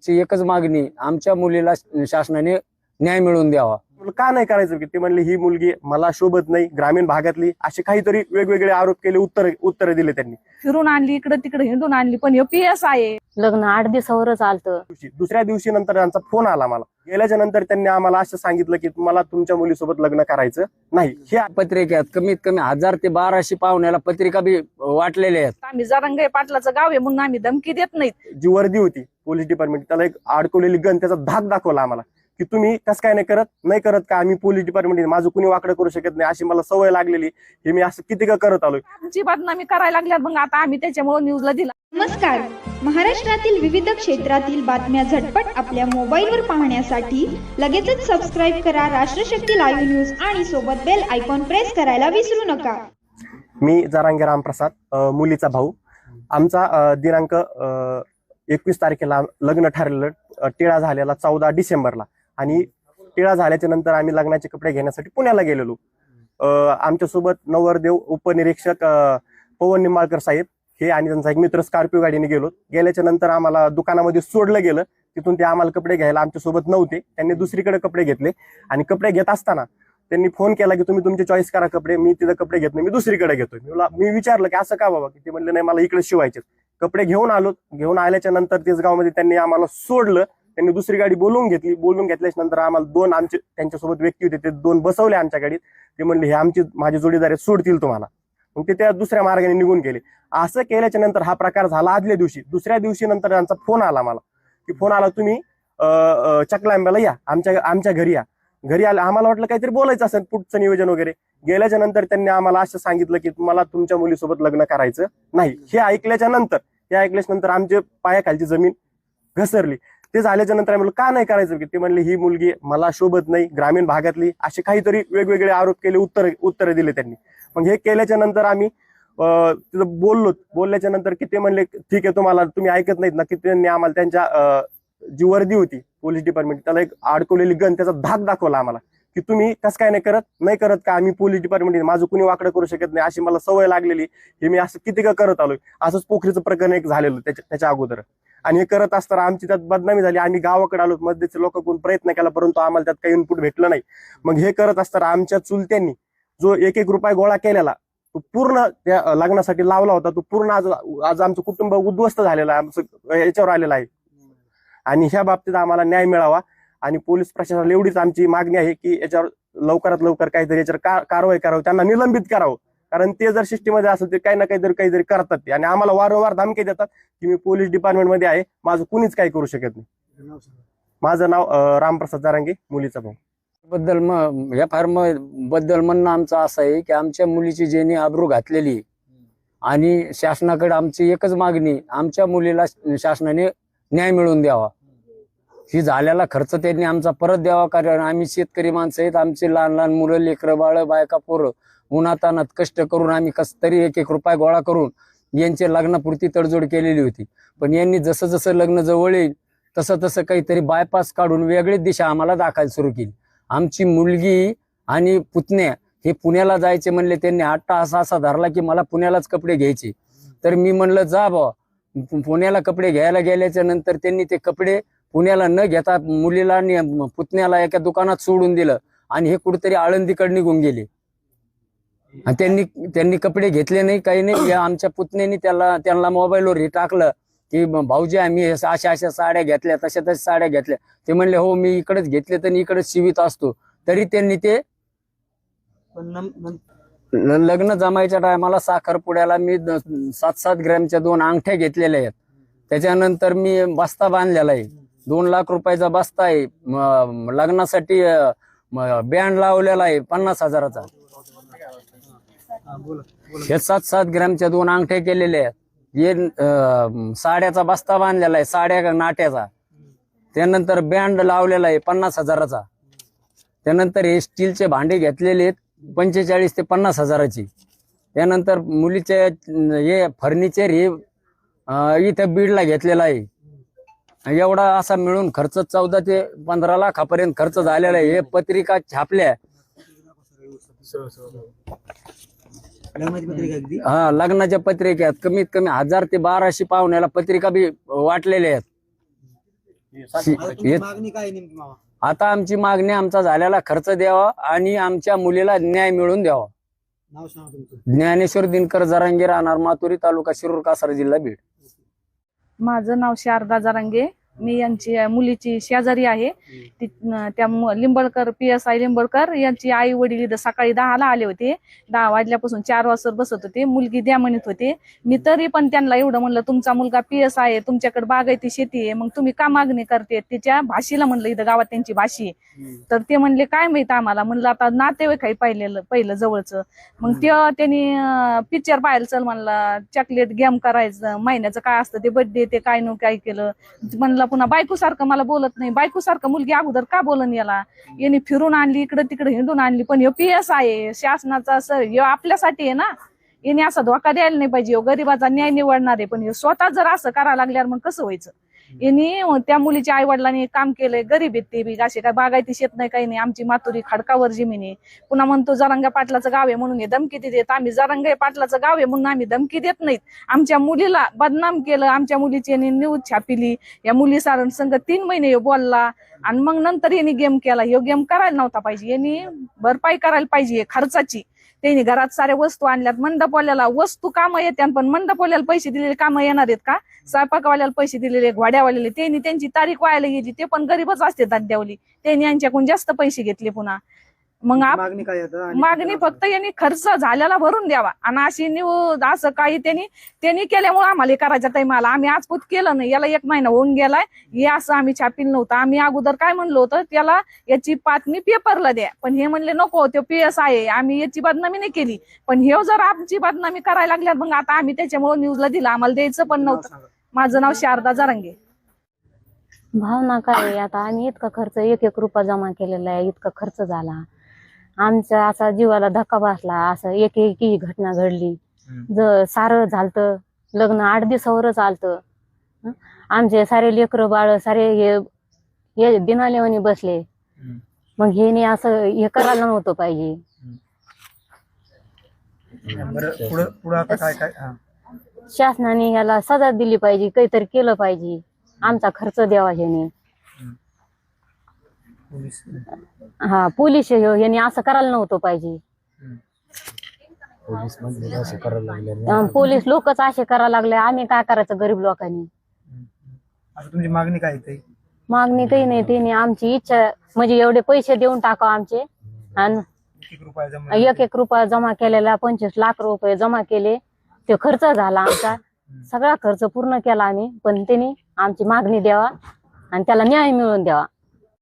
ची एकच मागणी, आमच्या मुलीला शासनाने न्याय मिळवून द्यावा. का नाही करायचं की ते म्हणले ही मुलगी मला शोभत नाही, ग्रामीण भागातली, असे काहीतरी वेगवेगळे आरोप केले, उत्तर दिले त्यांनी. फिरून आणली, इकडे तिकडे हिंडून आणली, पण हे PS आहे. लग्न 8 दिवसावरच आलतं. दुसऱ्या दिवशी नंतर त्यांचा फोन आला मला. गेल्याच्या नंतर त्यांनी आम्हाला असं सांगितलं की मला तुमच्या मुलीसोबत लग्न करायचं नाही. हे पत्रिकेत कमीत कमी 1000 ते 1200 पाहुण्याला पत्रिका बी वाटलेल्या आहेत. आम्ही जरांगे पाटलाचं गाव आहे म्हणून आम्ही धमकी देत नाहीत. जी वर्दी होती पोलीस डिपार्टमेंट, त्याला एक अडकवलेली गन, त्याचा धाक दाखवला आम्हाला की तुम्ही कसं काय नाही करत का, आम्ही पोलीस डिपार्टमेंट माझं कुणी वाकडं करू शकत नाही, अशी मला सवय लागलेली, हे मी असं किती का करत आलोय. आमची बदनामी करायला लागल्यात, मग आता आम्ही त्याच्यामुळे न्यूजला दिला. नमस्कार. महाराष्ट्रातील विविध क्षेत्रातील बातम्या झटपट आपल्या मोबाईलवर पाहण्यासाठी लगेचच सबस्क्राईब करा राष्ट्रशक्ती लाईव्ह न्यूज आणि सोबत बेल आयकॉन प्रेस करायला विसरू नका. मी जरांगे रामप्रसाद, मुलीचा भाऊ. आमचा दिनांक 21 तारखेला लग्न ठरलेलं, टिळा झालेला 14 डिसेंबरला, आणि टिळा झाल्याच्या नंतर आम्ही लग्नाचे कपडे घेण्यासाठी पुण्याला गेलेलो. आमच्यासोबत नवरदेव उपनिरीक्षक पवन निंबाळकर साहेब हे आणि त्यांचा एक मित्र स्कॉर्पिओ गाडीने गेलो. गेल्याच्या नंतर आम्हाला दुकानामध्ये सोडलं गेलं. तिथून ते आम्हाला कपडे घ्यायला आमच्यासोबत नव्हते, त्यांनी दुसरीकडे कपडे घेतले. आणि कपडे घेत असताना त्यांनी फोन केला की तुम्ही तुमचे चॉईस करा कपडे, मी तिथं कपडे घेत नाही, मी दुसरीकडे घेतोय. मी विचारलं की असं का बाबा, की ते म्हणले नाही मला इकडे शिवायचे. कपडे घेऊन आलो. घेऊन आल्याच्या नंतर तेचगावमध्ये त्यांनी आम्हाला सोडलं. त्यांनी दुसरी गाडी बोलवून घेतली. बोलवून घेतल्याच्या नंतर आम्हाला 2 आमचे त्यांच्यासोबत व्यक्ती होते, ते 2 बसवले आमच्या गाडीत. ते म्हणले हे माझे जोडीदार सोडतील तुम्हाला. मग ते त्या दुसऱ्या मार्गाने निघून गेले. असं केल्याच्या नंतर हा प्रकार झाला आदल्या दिवशी. दुसऱ्या दिवशी नंतर त्यांचा फोन आला मला, की फोन आला तुम्ही चकलांब्याला या, आमच्या घरी या. घरी आलं, आम्हाला वाटलं काहीतरी बोलायचं असेल, पुढचं नियोजन वगैरे. गेल्याच्या नंतर त्यांनी आम्हाला असं सांगितलं की मला तुमच्या मुलीसोबत लग्न करायचं नाही. हे ऐकल्याच्या नंतर आमच्या पायाखालची जमीन घसरली. ते झाल्याच्या नंतर आम्ही का नाही करायचं की ते म्हणले ही मुलगी मला शोभत नाही, ग्रामीण भागातली, असे काहीतरी वेगवेगळे आरोप केले, उत्तर दिले त्यांनी. मग हे केल्याच्या नंतर आम्ही तिथं बोलल्याच्या नंतर की ते म्हणले ठीक आहे, तुम्ही ऐकत नाहीत ना, की त्यांनी आम्हाला त्यांच्या जी वर्दी होती पोलीस डिपार्टमेंट, त्याला एक अडकवलेली गन, त्याचा धाक दाखवला आम्हाला की तुम्ही कसं काय नाही करत का, आम्ही पोलीस डिपार्टमेंट माझं कुणी वाकडं करू शकत नाही, अशी मला सवय लागलेली, हे मी असं किती का करत आलोय. असंच पोखरीचं प्रकरण एक झालेलं त्याच्या अगोदर. आणि हे करत असताना आमची त्यात बदनामी झाली. आम्ही गावाकडे आलो, मध्येचे लोक कोण प्रयत्न केला, परंतु आम्हाला त्यात काही इनपुट भेटलं नाही. मग हे करत असताना आमच्या चुलत्यांनी जो 1-1 रुपया गोळा केलेला, तो पूर्ण त्या लग्नासाठी लावला होता, तो पूर्ण आज आमचं कुटुंब उद्ध्वस्त झालेलं आहे, आमचं याच्यावर आलेलं आहे. आणि ह्या बाबतीत आम्हाला न्याय मिळावा. आणि पोलीस प्रशासनाला एवढीच आमची मागणी आहे की याच्यावर लवकरात लवकर काहीतरी याच्यावर कारवाई करावी, त्यांना निलंबित करावं. कारण ते जर सिस्टीममध्ये असेल तर काही ना काहीतरी करतात ते. आणि आम्हाला वारंवार धमकी देतात की मी पोलीस डिपार्टमेंटमध्ये आहे, माझं कुणीच काही करू शकत नाही. माझं नाव रामप्रसाद जरांगे, मुलीचा भाऊ. या फार्म बद्दल म्हणणं आमचं असं आहे की आमच्या मुलीची ज्यांनी आबरू घातलेली, आणि शासनाकडे आमची एकच मागणी, आमच्या मुलीला शासनाने न्याय मिळवून द्यावा. ही झालेला खर्च त्यांनी आमचा परत द्यावा. कारण आम्ही शेतकरी माणसं आहेत, आमचे लहान लहान मुलं, लेकरं बाळ, बायका, पोरं उन्हातानात कष्ट करून आम्ही कस तरी 1-1 रुपया गोळा करून यांचे लग्नापुरती तडजोड केलेली होती. पण यांनी जसं जसं लग्न जवळ येईल तसं काहीतरी बायपास काढून वेगळीच दिशा आम्हाला दाखवायला सुरू केली. आमची मुलगी आणि पुतण्या हे पुण्याला जायचे म्हणले. त्यांनी हट्टा असा धरला की मला पुण्यालाच कपडे घ्यायचे. तर मी म्हणलं जा बा. पुण्याला कपडे घ्यायला गेल्याच्या नंतर त्यांनी ते कपडे पुण्याला न घेता मुलीला आणि पुतण्याला एका दुकानात सोडून दिलं, आणि हे कुठेतरी आळंदीकडे निघून गेले. आणि त्यांनी कपडे घेतले नाही, काही नाही. आमच्या पुतण्यानी त्यांना मोबाईलवर हे टाकलं की भाऊजी आम्ही अशा साड्या घेतल्या, तशा साड्या घेतल्या. ते म्हणले हो मी इकडेच घेतले तर इकडेच शिवित असतो. तरी त्यांनी ते लग्न जमायच्या टायमाला साखरपुड्याला मी 7-7 ग्रॅमच्या 2 अंगठ्या घेतलेल्या आहेत. त्याच्यानंतर मी बस्ता बांधलेला आहे, 2 लाख रुपयाचा बस्ता आहे. लग्नासाठी बँड लावलेला आहे 50,000चा. हे 7-7 ग्रॅमच्या 2 अंगठ्या केलेल्या आहेत. हे साड्याचा बस्ता बांधलेला आहे, साड्या नाट्याचा. त्यानंतर बँड लावलेला आहे 50,000चा. त्यानंतर हे स्टीलचे भांडे घेतलेले आहेत 45 ते 50,000ची. त्यानंतर मुलीचे हे फर्निचर हे इथं बीडला घेतलेला आहे. एवढा असा मिळून खर्च 14 ते 15 लाखापर्यंत खर्च झालेला आहे. हे पत्रिका छापल्या, लग्नाच्या पत्रिकेत कमीत कमी 1000 ते 1200 पाहुण्याला पत्रिका बी वाटलेल्या आहेत. मागणी काय नेमकी मामा? आता आमची मागणी आमचा झालेला खर्च द्यावा आणि आमच्या मुलीला न्याय मिळवून द्यावा. नाव सांगा तुमचं. ज्ञानेश्वर दिनकर जरांगे, राहणार मातुरी, तालुका शिरूर, कासार, जिल्हा बीड. माझं नाव शारदा जरांगे. मी यांची मुलीची शेजारी आहे. त्या लिंबळकर PSI लिंबळकर यांची आई वडील इथं सकाळी 10ला आले होते. 10 वाजल्यापासून 4 वाजता बसत होते. मुलगी द्या म्हणत होते. मी तरी पण त्यांना एवढं म्हणलं, तुमचा मुलगा PSI आहे, तुमच्याकडे बागायती शेती आहे, मग तुम्ही का मागणी करते? तिच्या भाषेला म्हणलं, इथं गावात त्यांची भाषी आहे. तर ते म्हणले काय माहित आम्हाला. म्हणलं आता नातेवाईक आहे पहिलं जवळचं. मग त्यांनी पिक्चर पाहायला चल म्हणला, चॉकलेट गेम करायचं, महिन्याचं काय असतं ते बर्थडे, ते काय न काय केलं म्हणलं. पुन्हा बायको सारखं मला बोलत नाही. बायको सारखं मुलगी अगोदर का बोलन याला? यांनी फिरून आणली, इकडे तिकडे हिंडून आणली. पण ह्यो PSI आहे, शासनाचा ह्यो आपल्यासाठी आहे ना. याने असा धोका द्यायला नाही पाहिजे. गरीबाचा न्याय निवडणार आहे. पण स्वतः जर असं करायला लागल्यावर मग कसं व्हायचं? यांनी त्या मुलीच्या आई वडिलांनी काम केलंय. गरीब आहेत ते बी, असे काय बागायती शेत नाही, काही नाही. आमची मातुरी खडकावर जमीन आहे. पुन्हा म्हणतो जरांगे पाटलाचं गाव आहे म्हणून हे धमकी देत. आम्ही जरांगे पाटलाचं गाव आहे म्हणून आम्ही धमकी देत नाहीत. आमच्या मुलीला बदनाम केलं. आमच्या मुलीची यांनी न्यूज छापिली. या मुली सारण संघ 3 महिने बोलला आणि मग नंतर यांनी गेम केला. ह्यो गेम करायला नव्हता पाहिजे. यांनी भरपाई करायला पाहिजे खर्चाची. त्यांनी घरात साऱ्या वस्तू आणल्यात. मंडपवाल्याला वस्तू कामं येतात, पण मंडपवाल्याला पैसे दिलेले कामं येणार आहेत का? स्वयंपाकवाल्याला पैसे दिलेले, घोड्यावाल्याला त्यांनी त्यांची तारीख व्हायला गेली. ते पण गरीबच असते दाद्यावली. त्यांनी यांच्याकडून जास्त पैसे घेतले. पुन्हा मग मागणी काय आहे? आणि मागणी फक्त यांनी खर्च झालेला भरून द्यावा. आणि अशी न्यूज असं काही त्यांनी केल्यामुळे आम्हाला करायच्या टाइमाला आम्ही आजपूत केलं नाही. याला 1 महिना होऊन गेलाय. हे असं आम्ही छापील नव्हतं. आम्ही अगोदर काय म्हणलो होतं, त्याला याची बातमी पेपरला द्या. पण हे म्हणले नको, तो PSI आहे, आम्ही याची बदनामी नाही केली. पण हे जर आमची बदनामी करायला लागल्या मग आता आम्ही त्याच्यामुळे न्यूजला दिलं. आम्हाला द्यायचं पण नाव नव्हतं. सांगा. माझं नाव शारदा जरांगे. भावना काय आहे, आता आम्ही इतका खर्च 1-1 रुपया जमा केलेला आहे. इतका खर्च झाला. आमच्या असा जीवाला धक्का बसला. असं एक ही घटना घडली. सारं झालतं. लग्न 8 दिवसावरच आलतं. आमचे सारे लेकरं बाळ सारे हे बिनालेवानी बसले. मग हे असं हे करायला नव्हतं पाहिजे. बरं, पुढं आता काय काय? हा. शासनाने याला सजा दिली पाहिजे, काहीतरी केलं पाहिजे. आमचा खर्च द्यावा ह्याने. पोलीस. हा, पोलीस यांनी असं करायला नव्हतं पाहिजे. पोलीस लोकच असे करायला लागले. आम्ही काय करायचं गरीब लोकांनी? आता तुमची मागणी काय आहे? मागणी काही नाही. त्याने आमची इच्छा म्हणजे एवढे पैसे देऊन टाका आमचे. आणि 1 रुपया जमा. 1-1 रुपया जमा केलेला 25 लाख रुपये जमा केले. तो खर्च झाला आमचा. सगळा खर्च पूर्ण केला आम्ही. पण त्यांनी आमची मागणी द्यावा आणि त्याला न्याय मिळवून द्यावा.